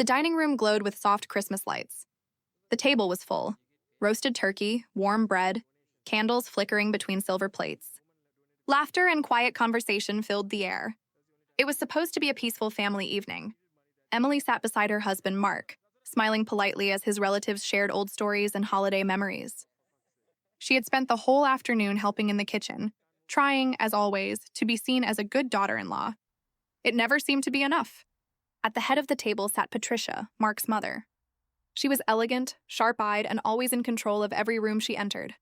The dining room glowed with soft Christmas lights. The table was full. Roasted turkey, warm bread, candles flickering between silver plates. Laughter and quiet conversation filled the air. It was supposed to be a peaceful family evening. Emily sat beside her husband, Mark, smiling politely as his relatives shared old stories and holiday memories. She had spent the whole afternoon helping in the kitchen, trying, as always, to be seen as a good daughter-in-law. It never seemed to be enough. At the head of the table sat Patricia, Mark's mother. She was elegant, sharp-eyed, and always in control of every room she entered.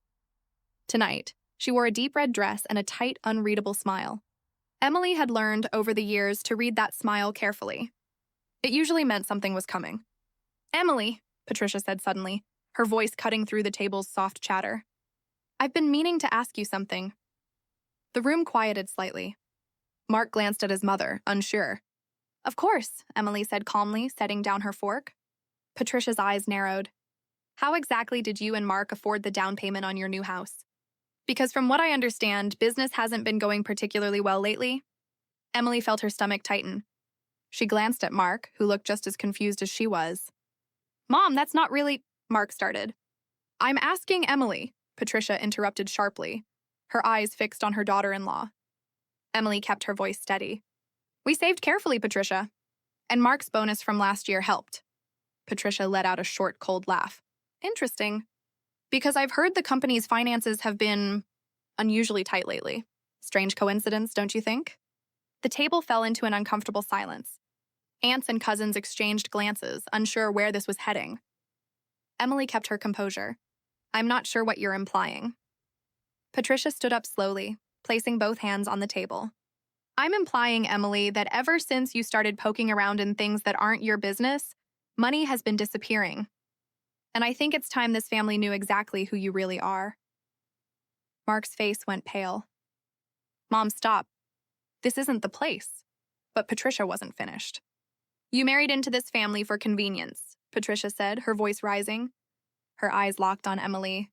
Tonight, she wore a deep red dress and a tight, unreadable smile. Emily had learned over the years to read that smile carefully. It usually meant something was coming. "Emily," Patricia said suddenly, her voice cutting through the table's soft chatter. "I've been meaning to ask you something." The room quieted slightly. Mark glanced at his mother, unsure. "Of course," Emily said calmly, setting down her fork. Patricia's eyes narrowed. "How exactly did you and Mark afford the down payment on your new house? Because from what I understand, business hasn't been going particularly well lately." Emily felt her stomach tighten. She glanced at Mark, who looked just as confused as she was. "Mom, that's not really—" Mark started. "I'm asking Emily," Patricia interrupted sharply, her eyes fixed on her daughter-in-law. Emily kept her voice steady. "We saved carefully, Patricia. And Mark's bonus from last year helped." Patricia let out a short, cold laugh. "Interesting. Because I've heard the company's finances have been unusually tight lately. Strange coincidence, don't you think?" The table fell into an uncomfortable silence. Aunts and cousins exchanged glances, unsure where this was heading. Emily kept her composure. "I'm not sure what you're implying." Patricia stood up slowly, placing both hands on the table. "I'm implying, Emily, that ever since you started poking around in things that aren't your business, money has been disappearing. And I think it's time this family knew exactly who you really are." Mark's face went pale. "Mom, stop. This isn't the place." But Patricia wasn't finished. "You married into this family for convenience," Patricia said, her voice rising. Her eyes locked on Emily.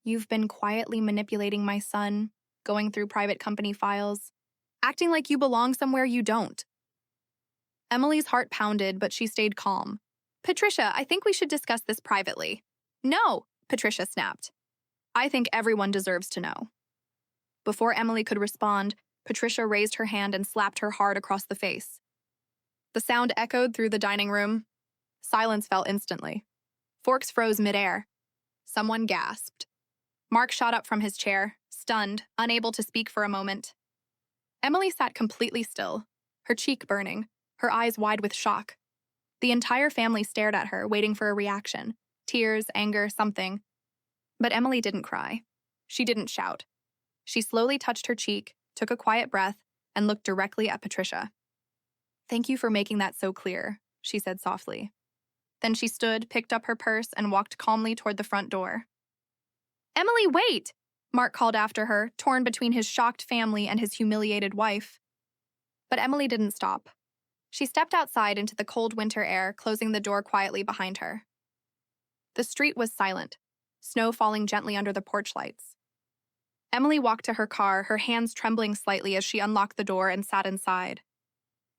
"You've been quietly manipulating my son, going through private company files, acting like you belong somewhere you don't." Emily's heart pounded, but she stayed calm. "Patricia, I think we should discuss this privately." "No," Patricia snapped. "I think everyone deserves to know." Before Emily could respond, Patricia raised her hand and slapped her hard across the face. The sound echoed through the dining room. Silence fell instantly. Forks froze midair. Someone gasped. Mark shot up from his chair, stunned, unable to speak for a moment. Emily sat completely still, her cheek burning, her eyes wide with shock. The entire family stared at her, waiting for a reaction. Tears, anger, something. But Emily didn't cry. She didn't shout. She slowly touched her cheek, took a quiet breath, and looked directly at Patricia. "Thank you for making that so clear," she said softly. Then she stood, picked up her purse, and walked calmly toward the front door. "Emily, wait!" Mark called after her, torn between his shocked family and his humiliated wife. But Emily didn't stop. She stepped outside into the cold winter air, closing the door quietly behind her. The street was silent, snow falling gently under the porch lights. Emily walked to her car, her hands trembling slightly as she unlocked the door and sat inside.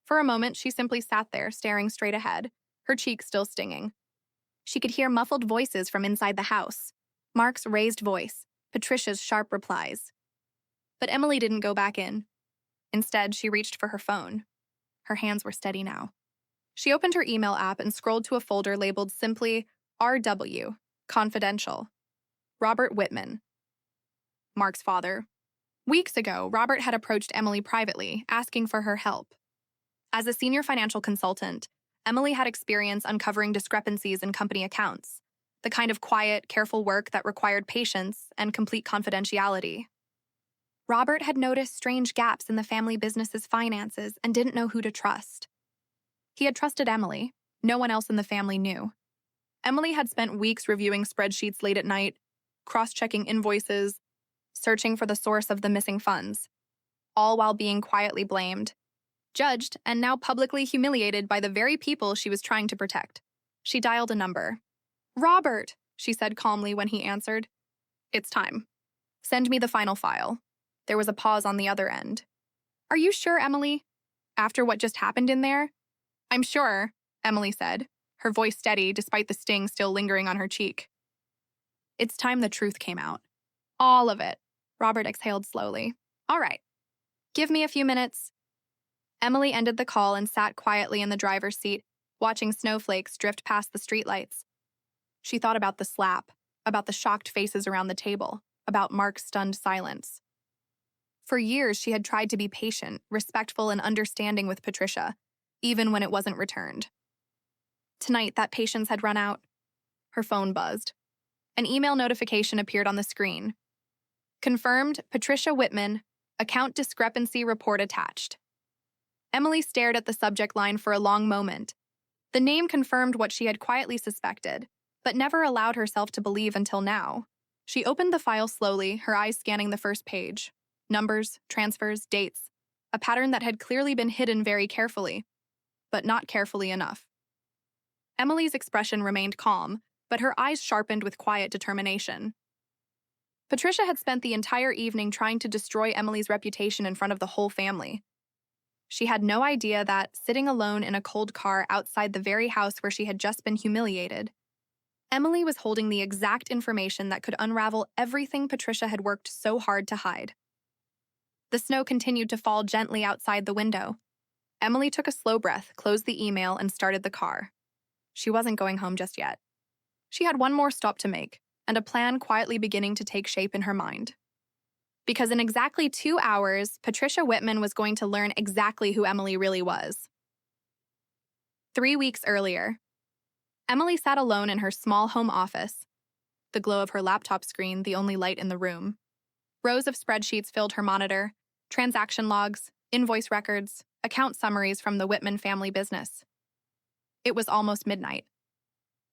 For a moment, she simply sat there, staring straight ahead, her cheeks still stinging. She could hear muffled voices from inside the house. Mark's raised voice, Patricia's sharp replies. But Emily didn't go back in. Instead, she reached for her phone. Her hands were steady now. She opened her email app and scrolled to a folder labeled simply RW, Confidential. Robert Whitman. Mark's father. Weeks ago, Robert had approached Emily privately, asking for her help. As a senior financial consultant, Emily had experience uncovering discrepancies in company accounts, the kind of quiet, careful work that required patience and complete confidentiality. Robert had noticed strange gaps in the family business's finances and didn't know who to trust. He had trusted Emily. No one else in the family knew. Emily had spent weeks reviewing spreadsheets late at night, cross-checking invoices, searching for the source of the missing funds, all while being quietly blamed, judged, and now publicly humiliated by the very people she was trying to protect. She dialed a number. "Robert," she said calmly when he answered. "It's time. Send me the final file." There was a pause on the other end. "Are you sure, Emily? After what just happened in there?" "I'm sure," Emily said, her voice steady despite the sting still lingering on her cheek. It's time the truth came out. All of it. Robert exhaled slowly. All right. Give me a few minutes. Emily ended the call and sat quietly in the driver's seat, watching snowflakes drift past the streetlights. She thought about the slap, about the shocked faces around the table, about Mark's stunned silence. For years, she had tried to be patient, respectful, and understanding with Patricia, even when it wasn't returned. Tonight, that patience had run out. Her phone buzzed. An email notification appeared on the screen. Confirmed, Patricia Whitman, account discrepancy report attached. Emily stared at the subject line for a long moment. The name confirmed what she had quietly suspected, but never allowed herself to believe until now. She opened the file slowly, her eyes scanning the first page. Numbers, transfers, dates. A pattern that had clearly been hidden very carefully, but not carefully enough. Emily's expression remained calm, but her eyes sharpened with quiet determination. Patricia had spent the entire evening trying to destroy Emily's reputation in front of the whole family. She had no idea that, sitting alone in a cold car outside the very house where she had just been humiliated, Emily was holding the exact information that could unravel everything Patricia had worked so hard to hide. The snow continued to fall gently outside the window. Emily took a slow breath, closed the email, and started the car. She wasn't going home just yet. She had one more stop to make, and a plan quietly beginning to take shape in her mind. Because in exactly 2 hours, Patricia Whitman was going to learn exactly who Emily really was. 3 weeks earlier, Emily sat alone in her small home office, the glow of her laptop screen the only light in the room. Rows of spreadsheets filled her monitor, transaction logs, invoice records, account summaries from the Whitman family business. It was almost midnight.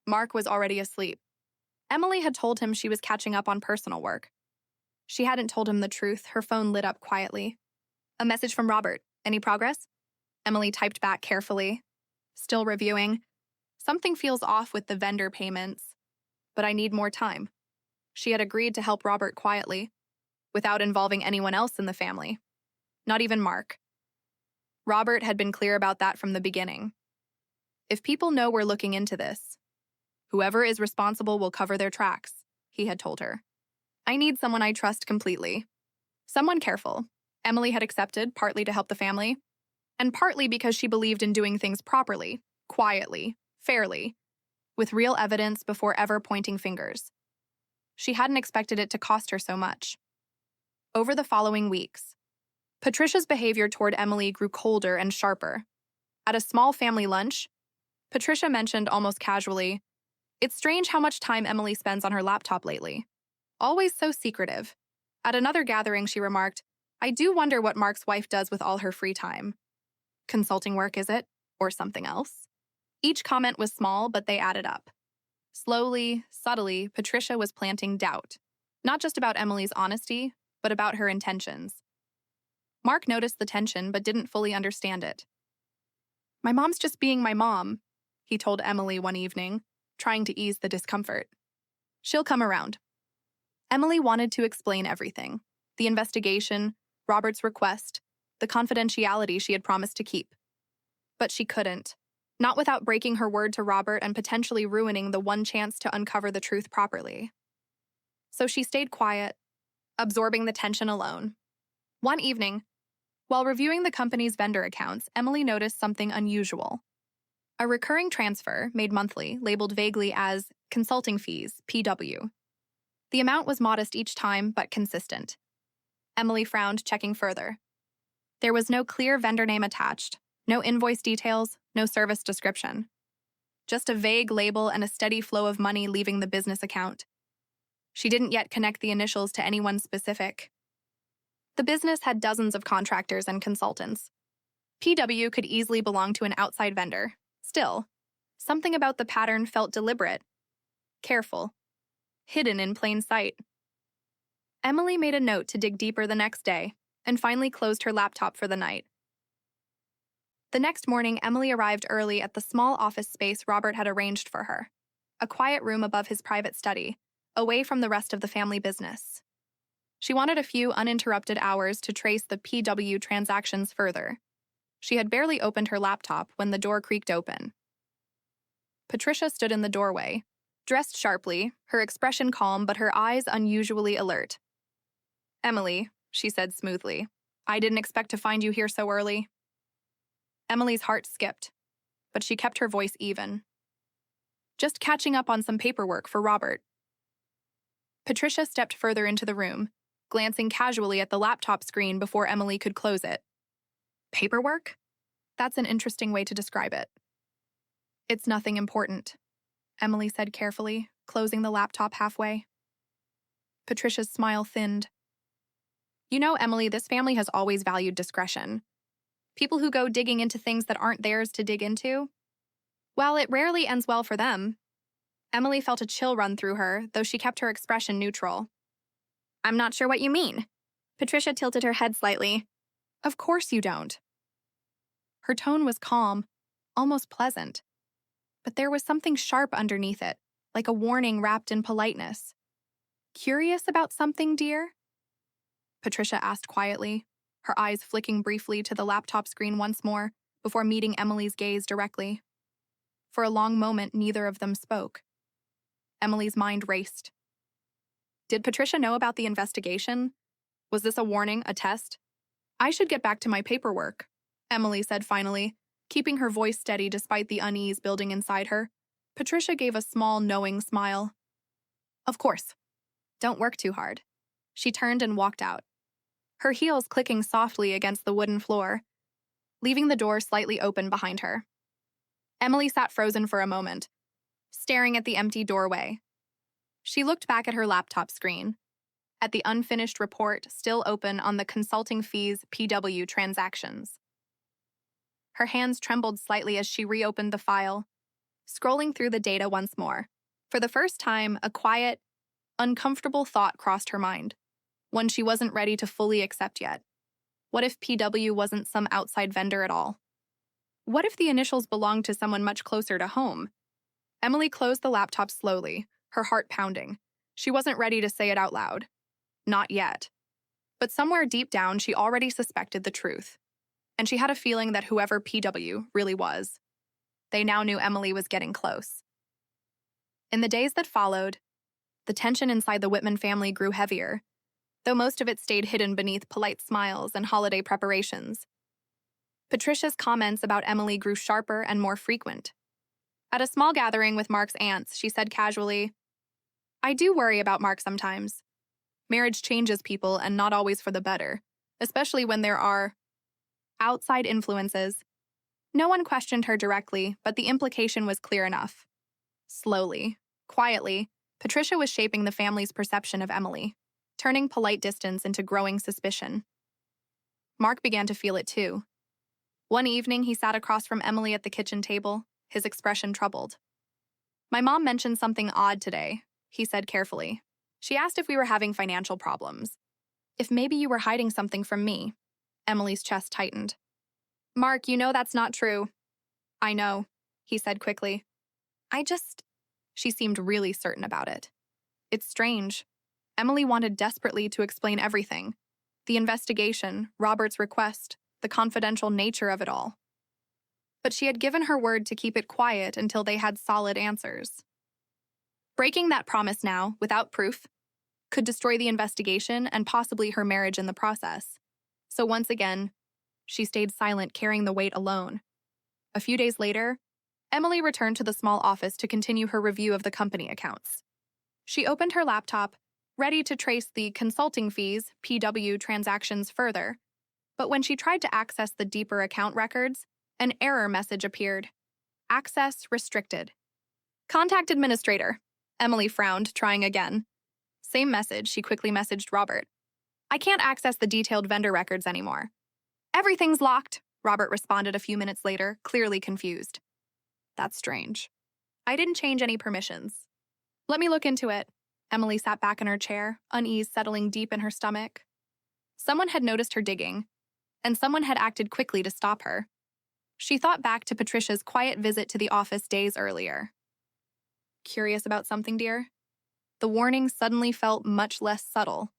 Mark was already asleep. Emily had told him she was catching up on personal work. She hadn't told him the truth. Her phone lit up quietly. A message from Robert. Any progress? Emily typed back carefully. Still reviewing. Something feels off with the vendor payments, but I need more time. She had agreed to help Robert quietly, without involving anyone else in the family. Not even Mark. Robert had been clear about that from the beginning. If people know we're looking into this, whoever is responsible will cover their tracks, he had told her. I need someone I trust completely. Someone careful. Emily had accepted, partly to help the family, and partly because she believed in doing things properly, quietly, fairly, with real evidence before ever pointing fingers. She hadn't expected it to cost her so much. Over the following weeks, Patricia's behavior toward Emily grew colder and sharper. At a small family lunch, Patricia mentioned almost casually, "It's strange how much time Emily spends on her laptop lately. Always so secretive." At another gathering, she remarked, "I do wonder what Mark's wife does with all her free time. Consulting work, is it? Or something else?" Each comment was small, but they added up. Slowly, subtly, Patricia was planting doubt, not just about Emily's honesty, but about her intentions. Mark noticed the tension, but didn't fully understand it. "My mom's just being my mom," he told Emily one evening, trying to ease the discomfort. "She'll come around." Emily wanted to explain everything: the investigation, Robert's request, the confidentiality she had promised to keep. But she couldn't, not without breaking her word to Robert and potentially ruining the one chance to uncover the truth properly. So she stayed quiet, absorbing the tension alone. One evening, while reviewing the company's vendor accounts, Emily noticed something unusual. A recurring transfer, made monthly, labeled vaguely as consulting fees, PW. The amount was modest each time, but consistent. Emily frowned, checking further. There was no clear vendor name attached, no invoice details, no service description. Just a vague label and a steady flow of money leaving the business account. She didn't yet connect the initials to anyone specific. The business had dozens of contractors and consultants. PW could easily belong to an outside vendor. Still, something about the pattern felt deliberate, careful, hidden in plain sight. Emily made a note to dig deeper the next day and finally closed her laptop for the night. The next morning, Emily arrived early at the small office space Robert had arranged for her, a quiet room above his private study, away from the rest of the family business. She wanted a few uninterrupted hours to trace the PW transactions further. She had barely opened her laptop when the door creaked open. Patricia stood in the doorway, dressed sharply, her expression calm but her eyes unusually alert. "Emily," she said smoothly, "I didn't expect to find you here so early." Emily's heart skipped, but she kept her voice even. "Just catching up on some paperwork for Robert." Patricia stepped further into the room, glancing casually at the laptop screen before Emily could close it. "Paperwork? That's an interesting way to describe it." "It's nothing important," Emily said carefully, closing the laptop halfway. Patricia's smile thinned. "You know, Emily, this family has always valued discretion. People who go digging into things that aren't theirs to dig into, well, it rarely ends well for them." Emily felt a chill run through her, though she kept her expression neutral. "I'm not sure what you mean." Patricia tilted her head slightly. "Of course you don't." Her tone was calm, almost pleasant. But there was something sharp underneath it, like a warning wrapped in politeness. "Curious about something, dear?" Patricia asked quietly, her eyes flicking briefly to the laptop screen once more before meeting Emily's gaze directly. For a long moment, neither of them spoke. Emily's mind raced. Did Patricia know about the investigation? Was this a warning, a test? "I should get back to my paperwork," Emily said finally, keeping her voice steady despite the unease building inside her. Patricia gave a small, knowing smile. "Of course. Don't work too hard." She turned and walked out, her heels clicking softly against the wooden floor, leaving the door slightly open behind her. Emily sat frozen for a moment, staring at the empty doorway. She looked back at her laptop screen, at the unfinished report still open on the consulting fees PW transactions. Her hands trembled slightly as she reopened the file, scrolling through the data once more. For the first time, a quiet, uncomfortable thought crossed her mind, one she wasn't ready to fully accept yet. What if PW wasn't some outside vendor at all? What if the initials belonged to someone much closer to home? Emily closed the laptop slowly, her heart pounding. She wasn't ready to say it out loud. Not yet. But somewhere deep down, she already suspected the truth. And she had a feeling that whoever PW really was, they now knew Emily was getting close. In the days that followed, the tension inside the Whitman family grew heavier, though most of it stayed hidden beneath polite smiles and holiday preparations. Patricia's comments about Emily grew sharper and more frequent. At a small gathering with Mark's aunts, she said casually, "I do worry about Mark sometimes. Marriage changes people and not always for the better, especially when there are outside influences." No one questioned her directly, but the implication was clear enough. Slowly, quietly, Patricia was shaping the family's perception of Emily, turning polite distance into growing suspicion. Mark began to feel it too. One evening, he sat across from Emily at the kitchen table, his expression troubled. "My mom mentioned something odd today," he said carefully. "She asked if we were having financial problems. If maybe you were hiding something from me." Emily's chest tightened. "Mark, you know that's not true." "I know," he said quickly. She seemed really certain about it. It's strange. Emily wanted desperately to explain everything. The investigation, Robert's request, the confidential nature of it all. But she had given her word to keep it quiet until they had solid answers. Breaking that promise now, without proof, could destroy the investigation and possibly her marriage in the process. So once again, she stayed silent, carrying the weight alone. A few days later, Emily returned to the small office to continue her review of the company accounts. She opened her laptop, ready to trace the consulting fees, PW transactions further, but when she tried to access the deeper account records, an error message appeared. "Access restricted." "Contact administrator." Emily frowned, trying again. Same message, she quickly messaged Robert. "I can't access the detailed vendor records anymore." "Everything's locked," Robert responded a few minutes later, clearly confused. "That's strange. I didn't change any permissions." "Let me look into it." Emily sat back in her chair, unease settling deep in her stomach. Someone had noticed her digging, and someone had acted quickly to stop her. She thought back to Patricia's quiet visit to the office days earlier. "Curious about something, dear?" The warning suddenly felt much less subtle.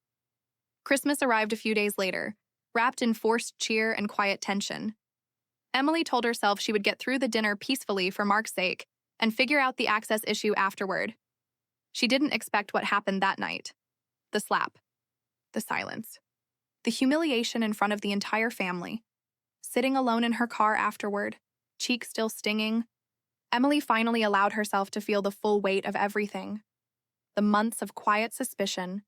Christmas arrived a few days later, wrapped in forced cheer and quiet tension. Emily told herself she would get through the dinner peacefully for Mark's sake, and figure out the access issue afterward. She didn't expect what happened that night. The slap. The silence. The humiliation in front of the entire family. Sitting alone in her car afterward, cheek still stinging, Emily finally allowed herself to feel the full weight of everything. The months of quiet suspicion,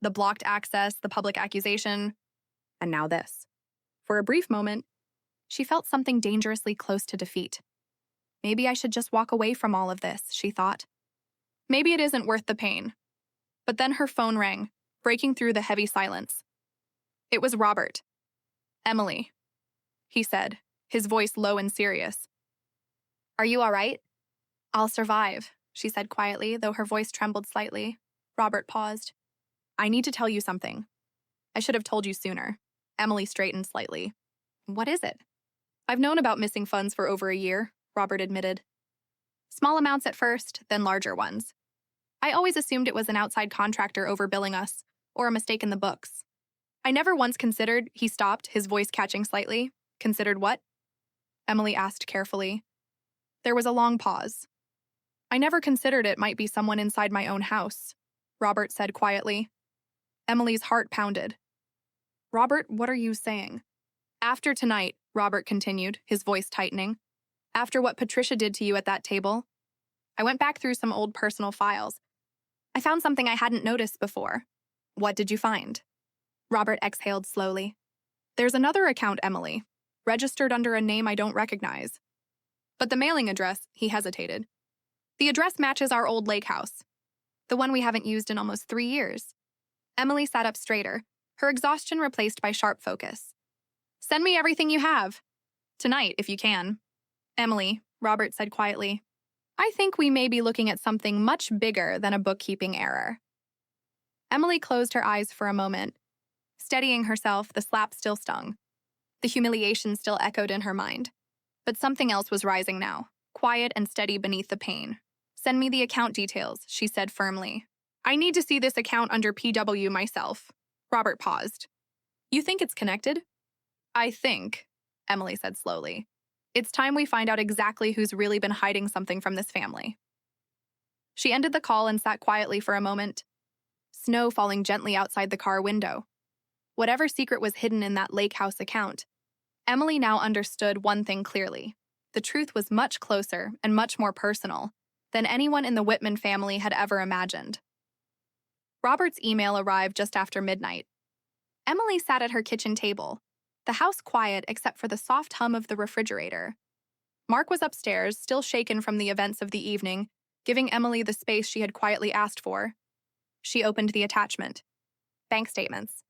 the blocked access, the public accusation, and now this. For a brief moment, she felt something dangerously close to defeat. Maybe I should just walk away from all of this, she thought. Maybe it isn't worth the pain. But then her phone rang, breaking through the heavy silence. It was Robert. "Emily," he said, his voice low and serious. "Are you all right?" "I'll survive," she said quietly, though her voice trembled slightly. Robert paused. "I need to tell you something. I should have told you sooner." Emily straightened slightly. "What is it?" "I've known about missing funds for over a year," Robert admitted. "Small amounts at first, then larger ones. I always assumed it was an outside contractor overbilling us, or a mistake in the books. I never once considered," he stopped, his voice catching slightly. "Considered what?" Emily asked carefully. There was a long pause. "I never considered it might be someone inside my own house," Robert said quietly. Emily's heart pounded. "Robert, what are you saying?" "After tonight," Robert continued, his voice tightening, "after what Patricia did to you at that table, I went back through some old personal files. I found something I hadn't noticed before." "What did you find?" Robert exhaled slowly. "There's another account, Emily, registered under a name I don't recognize. But the mailing address," he hesitated. "The address matches our old lake house, the one we haven't used in almost 3 years. Emily sat up straighter, her exhaustion replaced by sharp focus. "Send me everything you have. Tonight, if you can." "Emily," Robert said quietly, "I think we may be looking at something much bigger than a bookkeeping error." Emily closed her eyes for a moment. Steadying herself, the slap still stung. The humiliation still echoed in her mind. But something else was rising now, quiet and steady beneath the pain. "Send me the account details," she said firmly. "I need to see this account under PW myself." Robert paused. "You think it's connected?" "I think," Emily said slowly, "it's time we find out exactly who's really been hiding something from this family." She ended the call and sat quietly for a moment. Snow falling gently outside the car window. Whatever secret was hidden in that lake house account, Emily now understood one thing clearly. The truth was much closer and much more personal than anyone in the Whitman family had ever imagined. Robert's email arrived just after midnight. Emily sat at her kitchen table, the house quiet except for the soft hum of the refrigerator. Mark was upstairs, still shaken from the events of the evening, giving Emily the space she had quietly asked for. She opened the attachment. Bank statements.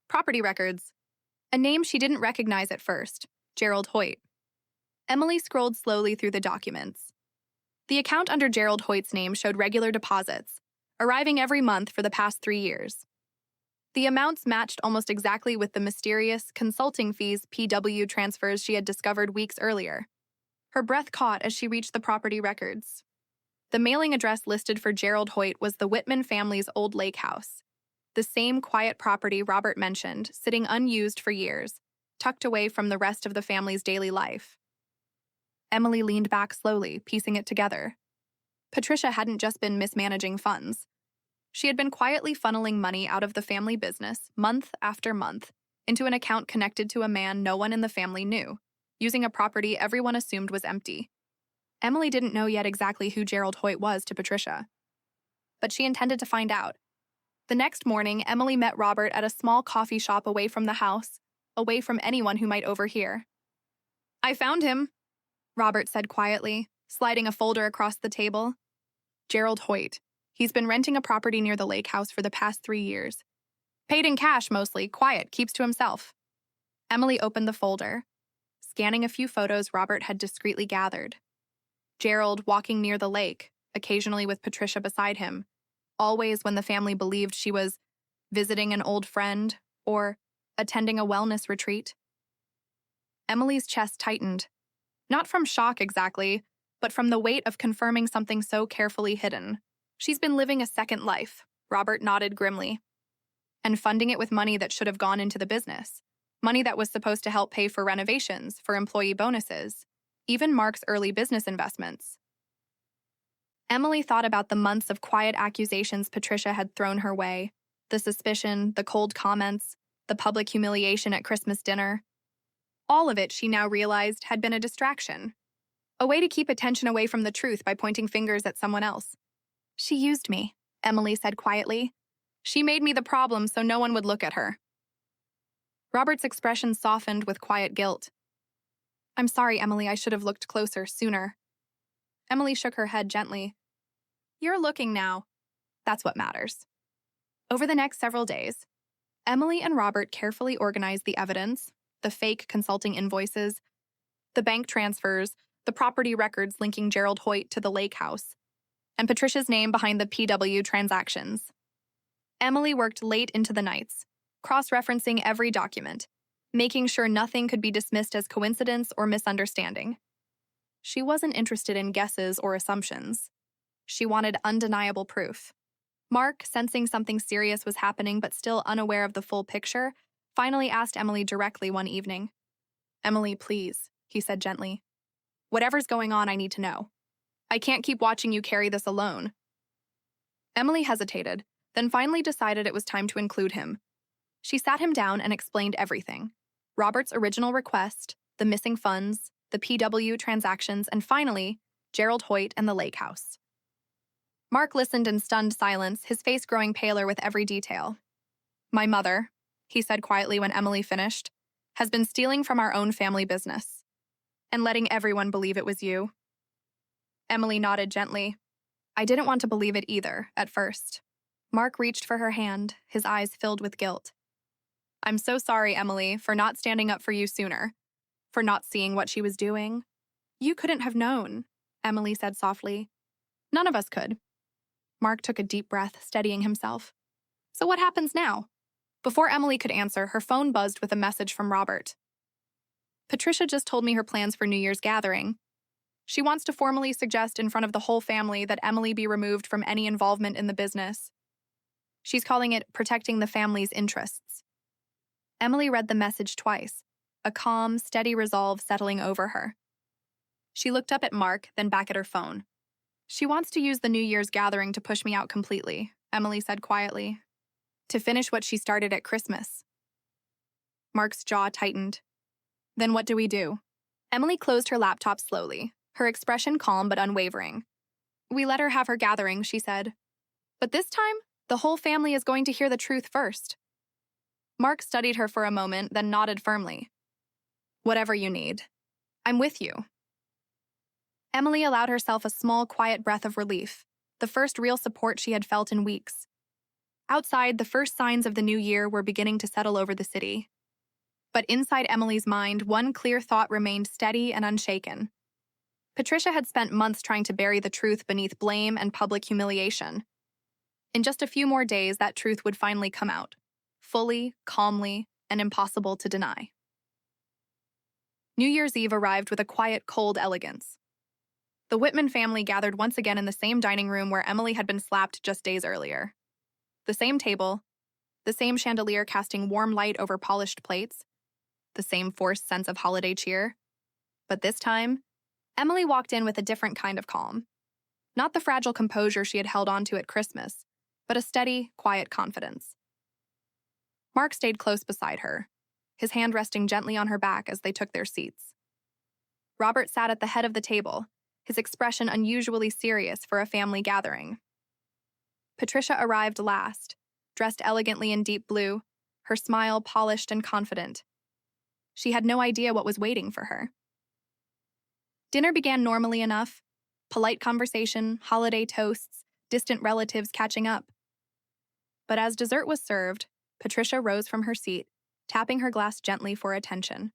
Property records. A name she didn't recognize at first, Gerald Hoyt. Emily scrolled slowly through the documents. The account under Gerald Hoyt's name showed regular deposits, arriving every month for the past 3 years. The amounts matched almost exactly with the mysterious consulting fees PW transfers she had discovered weeks earlier. Her breath caught as she reached the property records. The mailing address listed for Gerald Hoyt was the Whitman family's old lake house. The same quiet property Robert mentioned, sitting unused for years, tucked away from the rest of the family's daily life. Emily leaned back slowly, piecing it together. Patricia hadn't just been mismanaging funds. She had been quietly funneling money out of the family business, month after month, into an account connected to a man no one in the family knew, using a property everyone assumed was empty. Emily didn't know yet exactly who Gerald Hoyt was to Patricia, but she intended to find out. The next morning, Emily met Robert at a small coffee shop away from the house, away from anyone who might overhear. "I found him," Robert said quietly, sliding a folder across the table. "Gerald Hoyt. He's been renting a property near the lake house for the past 3 years. Paid in cash mostly, quiet, keeps to himself." Emily opened the folder, scanning a few photos Robert had discreetly gathered. Gerald walking near the lake, occasionally with Patricia beside him, always when the family believed she was visiting an old friend or attending a wellness retreat. Emily's chest tightened, not from shock exactly, but from the weight of confirming something so carefully hidden. "She's been living a second life," Robert nodded grimly, "and funding it with money that should have gone into the business. Money that was supposed to help pay for renovations, for employee bonuses, even Mark's early business investments. Emily thought about the months of quiet accusations Patricia had thrown her way, the suspicion, the cold comments, the public humiliation at Christmas dinner. All of it, she now realized, had been a distraction, a way to keep attention away from the truth by pointing fingers at someone else. She used me, Emily said quietly. She made me the problem so no one would look at her. Robert's expression softened with quiet guilt. I'm sorry, Emily, I should have looked closer sooner. Emily shook her head gently. You're looking now. That's what matters. Over the next several days, Emily and Robert carefully organized the evidence, the fake consulting invoices, the bank transfers, the property records linking Gerald Hoyt to the lake house, and Patricia's name behind the PW transactions. Emily worked late into the nights, cross-referencing every document, making sure nothing could be dismissed as coincidence or misunderstanding. She wasn't interested in guesses or assumptions. She wanted undeniable proof. Mark, sensing something serious was happening but still unaware of the full picture, finally asked Emily directly one evening. Emily, please, he said gently. Whatever's going on, I need to know. I can't keep watching you carry this alone. Emily hesitated, then finally decided it was time to include him. She sat him down and explained everything. Robert's original request, the missing funds, the PW transactions, and finally, Gerald Hoyt and the lake house. Mark listened in stunned silence, his face growing paler with every detail. My mother, he said quietly when Emily finished, has been stealing from our own family business and letting everyone believe it was you. Emily nodded gently. I didn't want to believe it either, at first. Mark reached for her hand, his eyes filled with guilt. I'm so sorry, Emily, for not standing up for you sooner, for not seeing what she was doing. You couldn't have known, Emily said softly. None of us could. Mark took a deep breath, steadying himself. So what happens now? Before Emily could answer, her phone buzzed with a message from Robert. Patricia just told me her plans for New Year's gathering. She wants to formally suggest in front of the whole family that Emily be removed from any involvement in the business. She's calling it protecting the family's interests. Emily read the message twice, a calm, steady resolve settling over her. She looked up at Mark, then back at her phone. She wants to use the New Year's gathering to push me out completely, Emily said quietly. To finish what she started at Christmas. Mark's jaw tightened. Then what do we do? Emily closed her laptop slowly, her expression calm but unwavering. We let her have her gathering, she said. But this time, the whole family is going to hear the truth first. Mark studied her for a moment, then nodded firmly. Whatever you need. I'm with you. Emily allowed herself a small, quiet breath of relief, the first real support she had felt in weeks. Outside, the first signs of the new year were beginning to settle over the city. But inside Emily's mind, one clear thought remained steady and unshaken. Patricia had spent months trying to bury the truth beneath blame and public humiliation. In just a few more days, that truth would finally come out, fully, calmly, and impossible to deny. New Year's Eve arrived with a quiet, cold elegance. The Whitman family gathered once again in the same dining room where Emily had been slapped just days earlier. The same table, the same chandelier casting warm light over polished plates, the same forced sense of holiday cheer. But this time, Emily walked in with a different kind of calm. Not the fragile composure she had held onto at Christmas, but a steady, quiet confidence. Mark stayed close beside her, his hand resting gently on her back as they took their seats. Robert sat at the head of the table, his expression unusually serious for a family gathering. Patricia arrived last, dressed elegantly in deep blue, her smile polished and confident. She had no idea what was waiting for her. Dinner began normally enough, polite conversation, holiday toasts, distant relatives catching up. But as dessert was served, Patricia rose from her seat, tapping her glass gently for attention.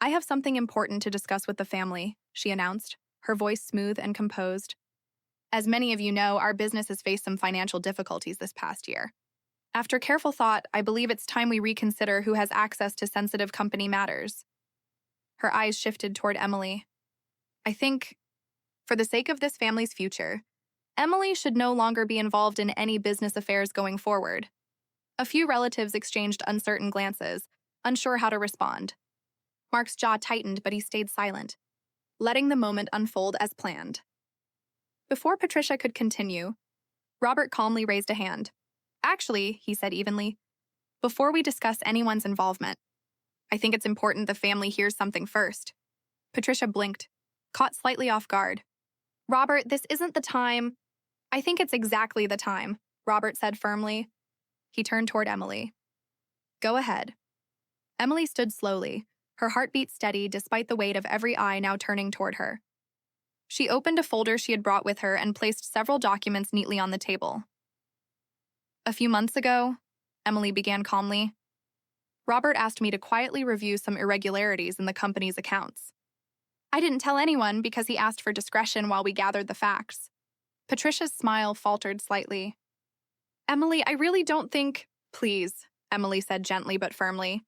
I have something important to discuss with the family, she announced, her voice smooth and composed. As many of you know, our business has faced some financial difficulties this past year. After careful thought, I believe it's time we reconsider who has access to sensitive company matters. Her eyes shifted toward Emily. I think, for the sake of this family's future, Emily should no longer be involved in any business affairs going forward. A few relatives exchanged uncertain glances, unsure how to respond. Mark's jaw tightened, but he stayed silent, letting the moment unfold as planned. Before Patricia could continue, Robert calmly raised a hand. Actually, he said evenly, before we discuss anyone's involvement, I think it's important the family hears something first. Patricia blinked, caught slightly off guard. Robert, this isn't the time. I think it's exactly the time, Robert said firmly. He turned toward Emily. Go ahead. Emily stood slowly, her heartbeat steady despite the weight of every eye now turning toward her. She opened a folder she had brought with her and placed several documents neatly on the table. A few months ago, Emily began calmly, Robert asked me to quietly review some irregularities in the company's accounts. I didn't tell anyone because he asked for discretion while we gathered the facts. Patricia's smile faltered slightly. Emily, I really don't think— Please, Emily said gently but firmly.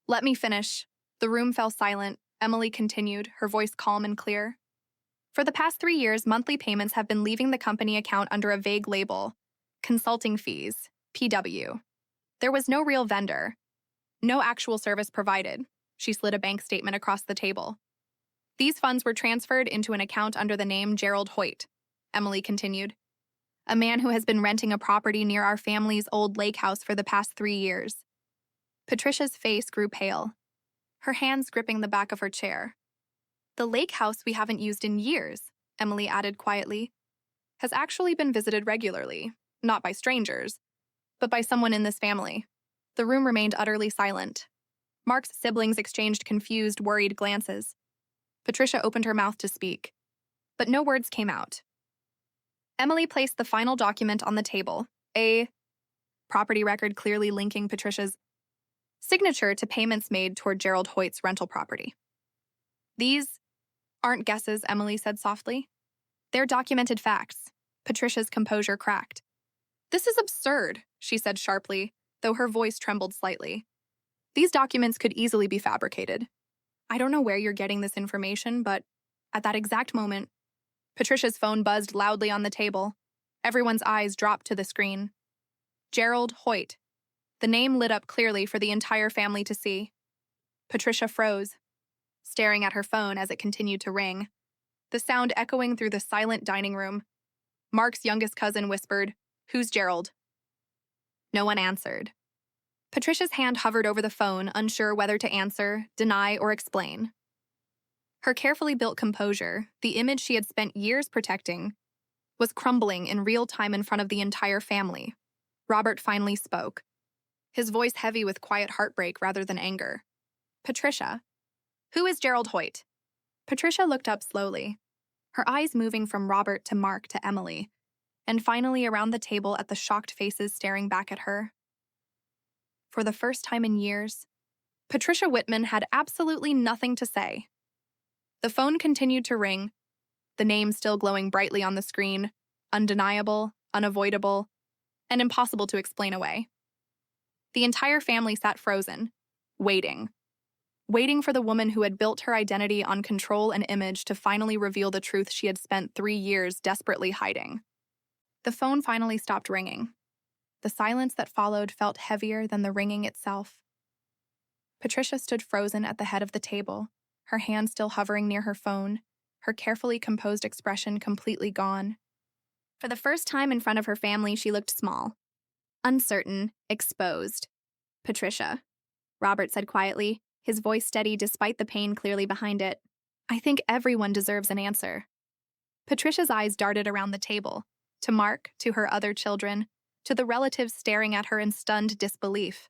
Let me finish. The room fell silent. Emily continued, her voice calm and clear. For the past 3 years, monthly payments have been leaving the company account under a vague label, consulting fees, PW. There was no real vendor, no actual service provided. She slid a bank statement across the table. These funds were transferred into an account under the name Gerald Hoyt, Emily continued, a man who has been renting a property near our family's old lake house for the past 3 years. Patricia's face grew pale, her hands gripping the back of her chair. The lake house we haven't used in years, Emily added quietly, has actually been visited regularly, not by strangers, but by someone in this family. The room remained utterly silent. Mark's siblings exchanged confused, worried glances. Patricia opened her mouth to speak, but no words came out. Emily placed the final document on the table, a property record clearly linking Patricia's signature to payments made toward Gerald Hoyt's rental property. These aren't guesses, Emily said softly. They're documented facts. Patricia's composure cracked. This is absurd, she said sharply, though her voice trembled slightly. These documents could easily be fabricated. I don't know where you're getting this information, but at that exact moment, Patricia's phone buzzed loudly on the table. Everyone's eyes dropped to the screen. Gerald Hoyt. The name lit up clearly for the entire family to see. Patricia froze, staring at her phone as it continued to ring, the sound echoing through the silent dining room. Mark's youngest cousin whispered, "Who's Gerald?" No one answered. Patricia's hand hovered over the phone, unsure whether to answer, deny, or explain. Her carefully built composure, the image she had spent years protecting, was crumbling in real time in front of the entire family. Robert finally spoke, his voice heavy with quiet heartbreak rather than anger. Patricia. Who is Gerald Hoyt? Patricia looked up slowly, her eyes moving from Robert to Mark to Emily, and finally around the table at the shocked faces staring back at her. For the first time in years, Patricia Whitman had absolutely nothing to say. The phone continued to ring, the name still glowing brightly on the screen, undeniable, unavoidable, and impossible to explain away. The entire family sat frozen, waiting for the woman who had built her identity on control and image to finally reveal the truth she had spent 3 years desperately hiding. The phone finally stopped ringing. The silence that followed felt heavier than the ringing itself. Patricia stood frozen at the head of the table, her hand still hovering near her phone, her carefully composed expression completely gone. For the first time in front of her family, she looked small, uncertain, exposed. Patricia, Robert said quietly, his voice steady despite the pain clearly behind it. I think everyone deserves an answer. Patricia's eyes darted around the table, to Mark, to her other children, to the relatives staring at her in stunned disbelief.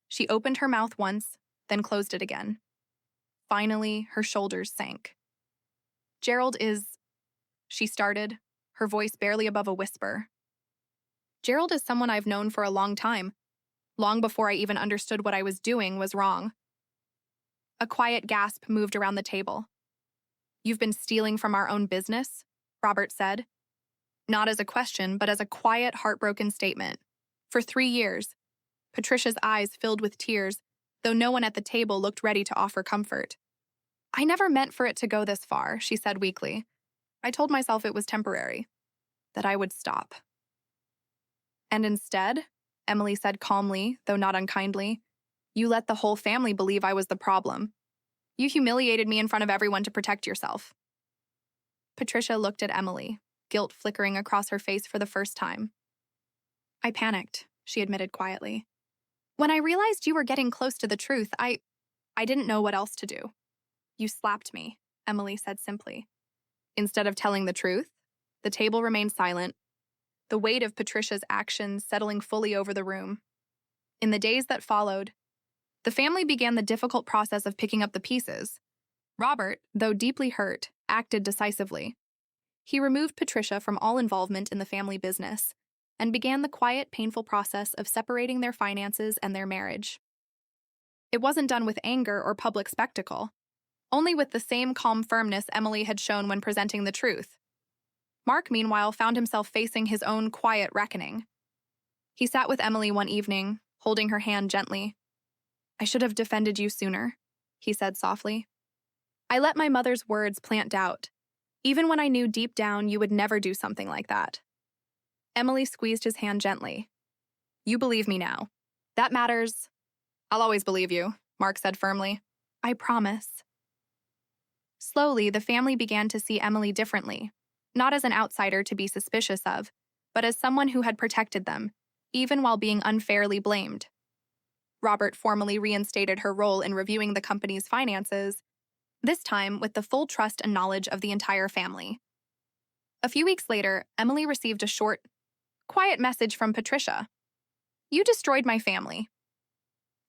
She opened her mouth once, then closed it again. Finally, her shoulders sank. Gerald is— she started, her voice barely above a whisper. Gerald is someone I've known for a long time, long before I even understood what I was doing was wrong. A quiet gasp moved around the table. You've been stealing from our own business? Robert said. Not as a question, but as a quiet, heartbroken statement. For 3 years. Patricia's eyes filled with tears, though no one at the table looked ready to offer comfort. I never meant for it to go this far, she said weakly. I told myself it was temporary, that I would stop. And instead, Emily said calmly, though not unkindly, you let the whole family believe I was the problem. You humiliated me in front of everyone to protect yourself. Patricia looked at Emily, guilt flickering across her face for the first time. "I panicked," she admitted quietly. "When I realized you were getting close to the truth, I didn't know what else to do." "You slapped me," Emily said simply. Instead of telling the truth, the table remained silent, the weight of Patricia's actions settling fully over the room. In the days that followed, the family began the difficult process of picking up the pieces. Robert, though deeply hurt, acted decisively. He removed Patricia from all involvement in the family business and began the quiet, painful process of separating their finances and their marriage. It wasn't done with anger or public spectacle, only with the same calm firmness Emily had shown when presenting the truth. Mark, meanwhile, found himself facing his own quiet reckoning. He sat with Emily one evening, holding her hand gently. "I should have defended you sooner," he said softly. "I let my mother's words plant doubt, even when I knew deep down you would never do something like that." Emily squeezed his hand gently. "You believe me now. That matters." "I'll always believe you," Mark said firmly. "I promise." Slowly, the family began to see Emily differently, not as an outsider to be suspicious of, but as someone who had protected them, even while being unfairly blamed. Robert formally reinstated her role in reviewing the company's finances, this time with the full trust and knowledge of the entire family. A few weeks later, Emily received a short, quiet message from Patricia. "You destroyed my family."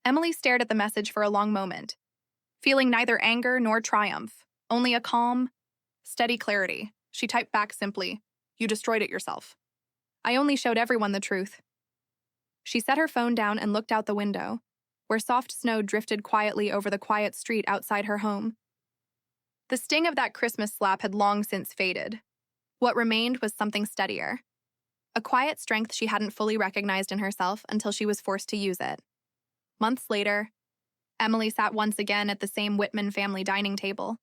Emily stared at the message for a long moment, feeling neither anger nor triumph, only a calm, steady clarity. She typed back simply, "You destroyed it yourself. I only showed everyone the truth." She set her phone down and looked out the window, where soft snow drifted quietly over the quiet street outside her home. The sting of that Christmas slap had long since faded. What remained was something steadier, a quiet strength she hadn't fully recognized in herself until she was forced to use it. Months later, Emily sat once again at the same Whitman family dining table,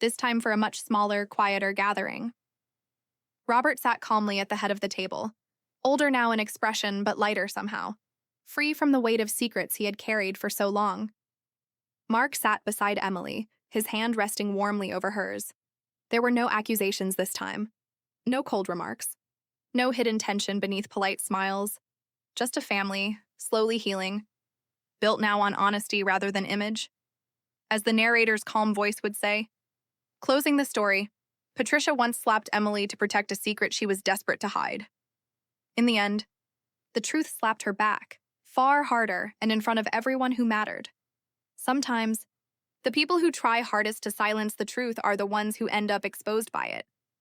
this time for a much smaller, quieter gathering. Robert sat calmly at the head of the table, older now in expression but lighter somehow, free from the weight of secrets he had carried for so long. Mark sat beside Emily, his hand resting warmly over hers. There were no accusations this time, no cold remarks, no hidden tension beneath polite smiles, just a family, slowly healing, built now on honesty rather than image. As the narrator's calm voice would say, closing the story, Patricia once slapped Emily to protect a secret she was desperate to hide. In the end, the truth slapped her back, far harder and in front of everyone who mattered. Sometimes, the people who try hardest to silence the truth are the ones who end up exposed by it.